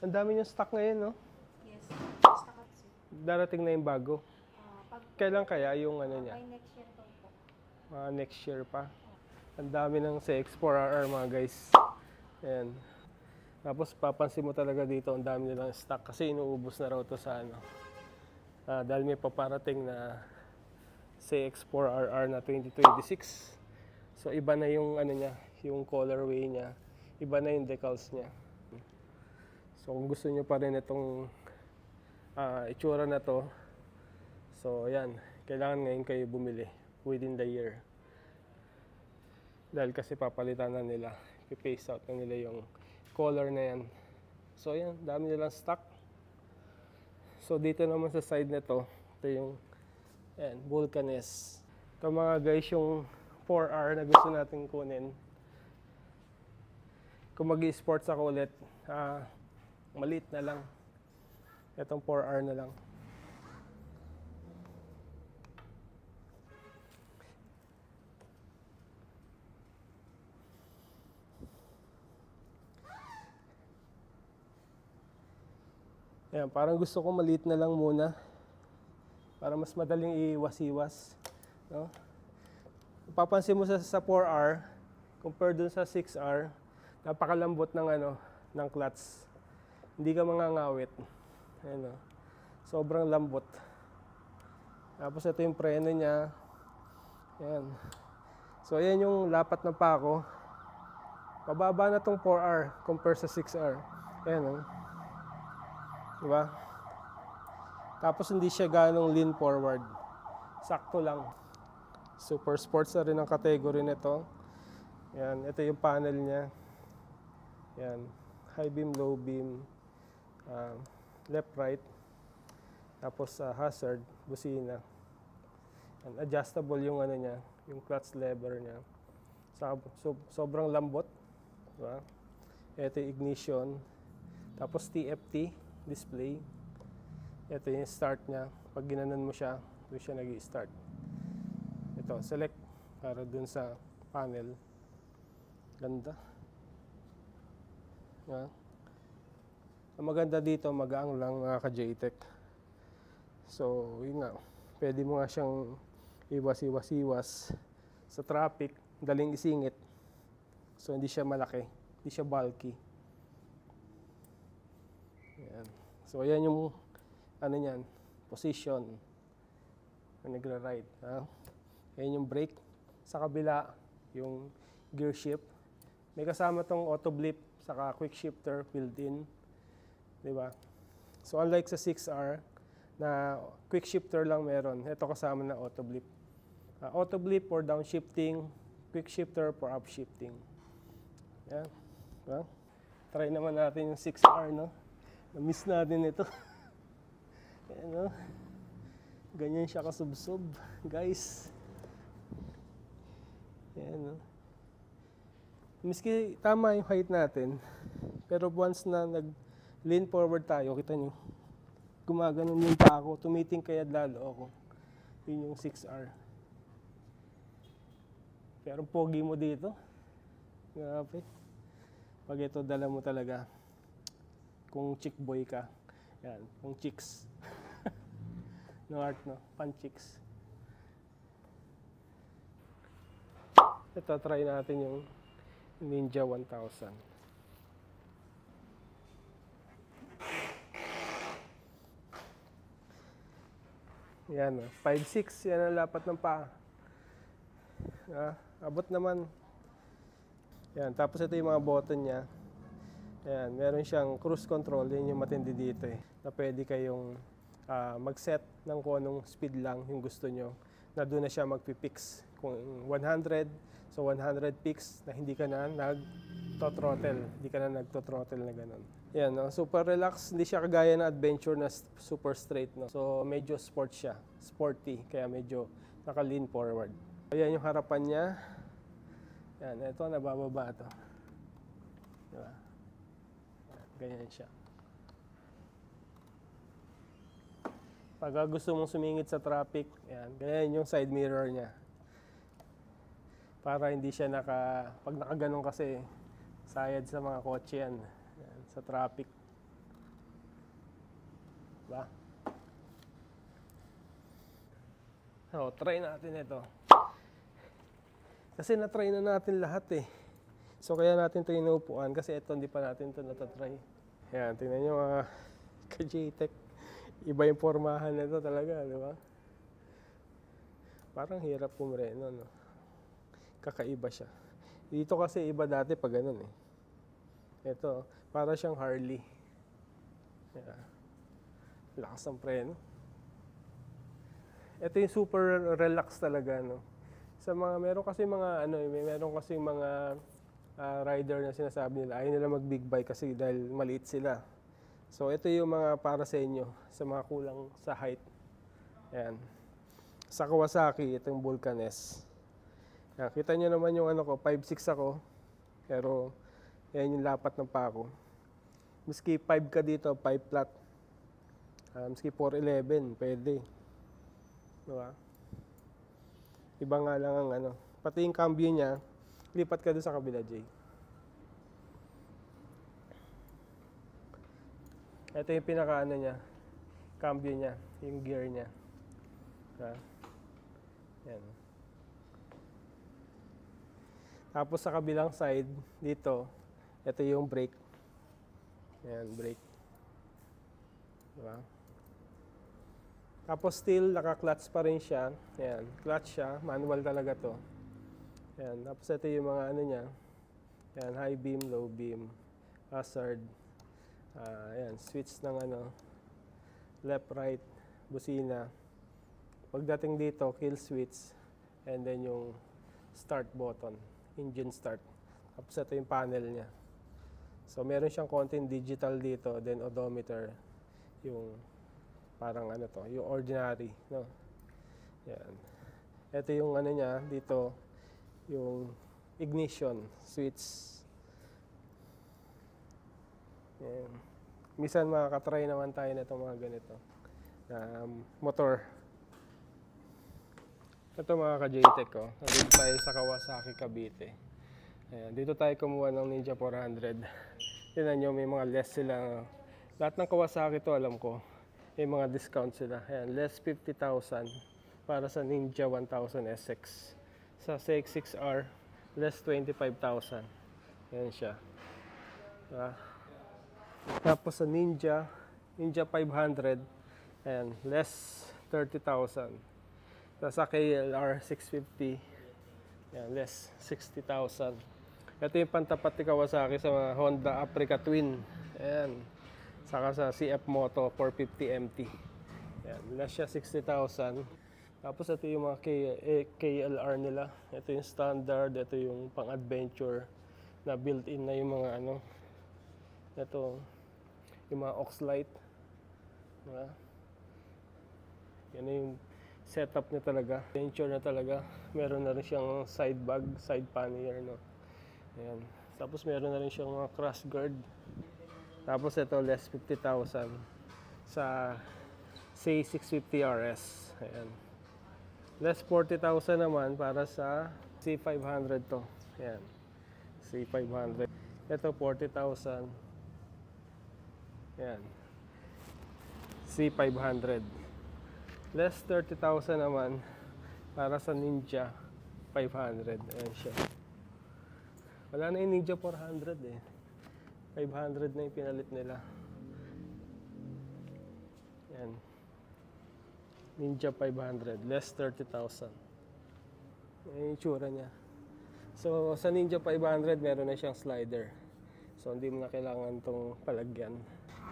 Ang dami niyong stock ngayon, no? Yes. Stakatsu. Darating na yung bago. Pag Kailan kaya yung ano niya? by next year daw po. Next year pa. Ang dami ng CX4RR mga guys. Ayan. Tapos papansin mo talaga dito, ang dami nilang stock kasi inuubos na raw to sa ano. Dahil may paparating na CX4RR na 2026. So iba na yung ano niya, yung colorway niya. Iba na yung decals niya. So kung gusto niyo pa rin itong itsura na to, so ayan, kailangan ngayon kayo bumili within the year. Dahil kasi papalitan na nila, i-phase out na nila yung color na yan. So ayan, dami nilang stock. So dito naman sa side na to, ito yung ayan, Vulcanes. Ito mga guys yung 4R na gusto natin kunin. Kung mag-i-sports ako ulit, maliit na lang. Itong 4R na lang. Ayan, parang gusto ko maliit na lang muna. Para mas madaling iwas-iwas. No? Papansin mo sa 4R, compare dun sa 6R, napakalambot ng ano, ng clutch. Hindi ka mangangawit. Ayan, no? Sobrang lambot. Tapos ito yung preno niya. Ayan. So ayan yung lapat ng pako. Mababa na tong 4R compare sa 6R. Ayan, no? Diba? Tapos hindi siya ganong lean forward. Sakto lang. Super sports na rin ang category nito. Yan, ito yung panel niya. Yan, high beam, low beam, left, right. Tapos hazard, busina. Yan, adjustable yung ano niya, yung clutch lever niya. Sobrang lambot. Diba? Ito yung ignition. Tapos TFT display. Ito yung start niya. Pag ginanon mo siya, doon siya nag-i-start. Ito, select para dun sa panel. Ganda. Yeah. Ang maganda dito, magaang lang mga ka-JTEC. So, yun nga. Pwede mo nga siyang iwas sa traffic. Daling isingit. So, hindi siya malaki. Hindi siya bulky. Ayan. So, ayan yung ano niyan, position. Nagra-ride. Ayan yung brake. Sa kabila, yung gear shift. May kasama tong auto blip, saka quick shifter built-in. Diba? So, unlike sa 6R, na quick shifter lang meron, ito kasama na auto blip. Auto blip for downshifting, quick shifter for upshifting. Yan. Diba? Try naman natin yung 6R, no? Na-miss natin ito. Ayan, no? Ganyan siya kasubsob, guys. Ayan, no? Miski tama yung height natin, pero once na nag-lean forward tayo, kita nyo, gumaganon yung pako, tumiting kayad lalo ako. Yun yung 6R. Pero pogi mo dito. Grabe. Pag ito, dala mo talaga. Kung chick boy ka. Yan, kung chicks. No art, no? Pan chicks. Ito, try natin yung Ninja 1000. Yan, 5'6". Yan ang lapat ng paa. Abot naman. Yan, tapos ito yung mga button niya. Yan, meron siyang cruise control. Yan yung matindi dito eh. Na pwede kayong mag-set ng kung anong speed lang yung gusto nyo. Na doon na siya magpipix. Kung 100, so 100 pix na hindi ka na nag-throttle. Hindi ka na nag-throttle na ganun. Yan, no? Super relax. Hindi siya kagaya na adventure na super straight. No? So medyo sport siya. Sporty. Kaya medyo naka-lean forward. Ayan yung harapan niya. Yan, ito nabababa ito. Diba? Ganyan siya. Pag gusto mong sumingit sa traffic, yan, ganyan yung side mirror niya. Para hindi siya pag nakaganon kasi, sayad sa mga kotse yan, sa traffic. Diba? So, try natin ito. Kasi na-try na natin lahat eh. So, kaya natin ito inuupuan kasi ito hindi pa natin ito natatry. Ayan, tingnan nyo mga ka-JTech. Iba yung formahan nito talaga, di ba? Parang hirap pumreno, no? Kakaiba siya. Dito kasi iba dati pag ganun eh. Ito, para siyang Harley. Yeah. Lakas ng preno. Ito yung super relax talaga, no? Sa mga, meron kasi mga, meron kasi mga rider na sinasabi nila, ayaw nila mag-big bike kasi dahil maliit sila. So, ito yung mga para sa inyo, sa mga kulang sa height. Ayan. Sa Kawasaki, itong Vulcan S. Ayan, kita nyo naman yung 5'6 ako. Pero, yan yung lapat ng pako. Miski 5 ka dito, 5 flat. Miski 4'11, pwede. Diba? Iba nga lang ang pati yung cambio niya, lipat ka doon sa kabila, Jay. Ito yung pinaka niya, cambio niya, yung gear niya. Yan. Tapos sa kabilang side, dito, ito yung brake. Yan, brake. Diba? Tapos still, naka-clutch pa rin siya. Yan, clutch siya, manual talaga to. Yan, tapos ito yung mga niya. Yan, high beam, low beam, hazard. Yan, switch ng left, right, busina. Pagdating dito, kill switch. And then yung start button, engine start. Tapos ito yung panel niya. So, meron siyang konting digital dito, then odometer, yung parang yung ordinary, no? Yan. Ito yung niya, dito, yung ignition switch. Yan. Minsan makakatry naman tayo na itong mga ganito. Motor. Ito mga ka-JTech ko. Nandito tayo sa Kawasaki, Cavite. Ayan. Dito tayo kumuha ng Ninja 400. Tignan nyo, may mga less sila. Lahat ng Kawasaki to alam ko. May mga discount sila. Ayan, less 50,000 para sa Ninja 1000 SX. Sa CX-6R, less 25,000. Ayan siya. Diba? Tapos sa Ninja 500, ayan, less 30,000. Tapos sa KLR 650, ayan, less 60,000. Ito yung pantapat ni Kawasaki sa mga Honda Africa Twin. Ayan. Saka sa CF Moto 450 MT. Ayan, less siya 60,000. Tapos ito yung mga KLR nila. Ito yung standard, ito yung pang-adventure na built-in na yung mga ito, yung mga Oxlite. Diba? Yan na yung setup niya talaga. Adventure na talaga. Meron na rin siyang side bag, side pannier, no? Ayan. Tapos meron na rin siyang mga crash guard. Tapos ito, less 50,000 sa C650 RS. Ayan. Less 40,000 naman para sa C500 to. Ayan. C500. Ito, 40,000. Ayan. C500. Less 30,000 naman para sa Ninja 500. Ayan siya. Wala na yung Ninja 400 eh. 500 na yung pinalit nila. Yan. Ninja 500. Less 30,000. Yan yung tsura niya. So, sa Ninja 500, meron na siyang slider. So, hindi mo na kailangan itong palagyan.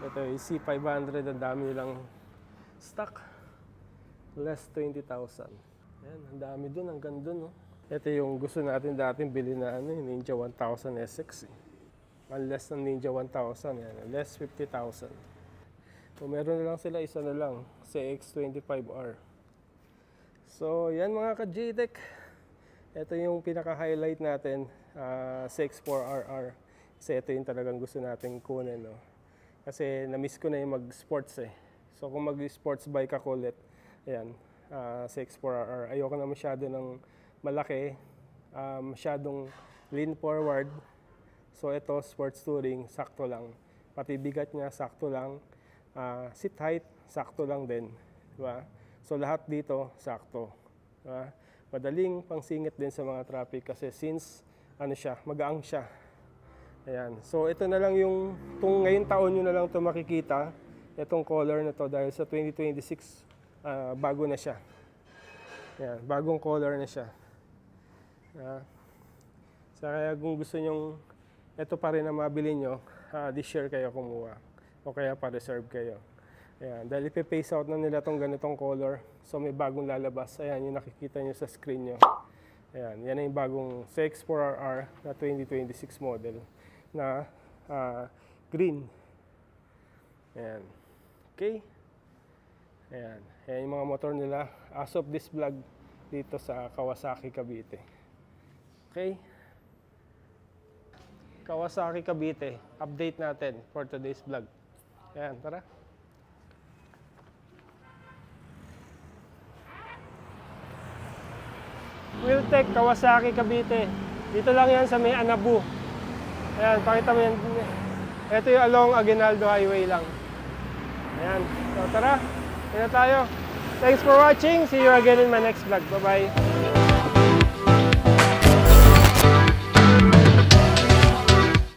Ito yung C500. Ang dami nilang stock. Less 20,000. Yan. Ang dami dun. Hanggang dun, no? Ito yung gusto natin dating bilhin na Ninja 1000 SX. Ang less ng Ninja 1000. Yan. Less 50,000. So, meron na lang sila. Isa na lang. CX25R. So, yan mga ka-JTech. Ito yung pinaka-highlight natin. CX4RR. Kasi ito yung talagang gusto natin kunin. No? Kasi na-miss ko na yung mag-sports eh. So, kung mag-sports bike ako ulit, ayan, CX4RR. Ayoko na masyado ng malaki, masyadong lean forward. So ito, sports touring, sakto lang. Pati bigat niya, sakto lang. Seat height, sakto lang din. Diba? So lahat dito, sakto. Diba? Madaling pangsingit din sa mga traffic kasi since ano siya, magaang siya. Ayan. So ito na lang yung, ngayong taon nyo na lang ito makikita, itong color na to dahil sa 2026, bago na siya. Ayan, bagong color na siya. So kaya kung gusto nyong ito pa rin na mabili nyo, this year kayo kumuha o kaya pa-reserve kayo. Ayan, dahil ipe-phase out na nila itong ganitong color, so may bagong lalabas. Ayan, yung nakikita nyo sa screen nyo. Ayan, yan yung bagong CX-4RR na 2026 model na green. Ayan. Okay. Ayan. Ayan yung mga motor nila as of this vlog dito sa Kawasaki, Cavite. Okay. Kawasaki, Cavite. Update natin for today's vlog. Ayan, tara. Wheeltech, Kawasaki, Cavite. Dito lang yan sa may Anabu. Ayan, pakita mo yan. Ito yung along Aguinaldo Highway lang. Ayan. So tara, kaya tayo. Thanks for watching. See you again in my next vlog. Bye-bye.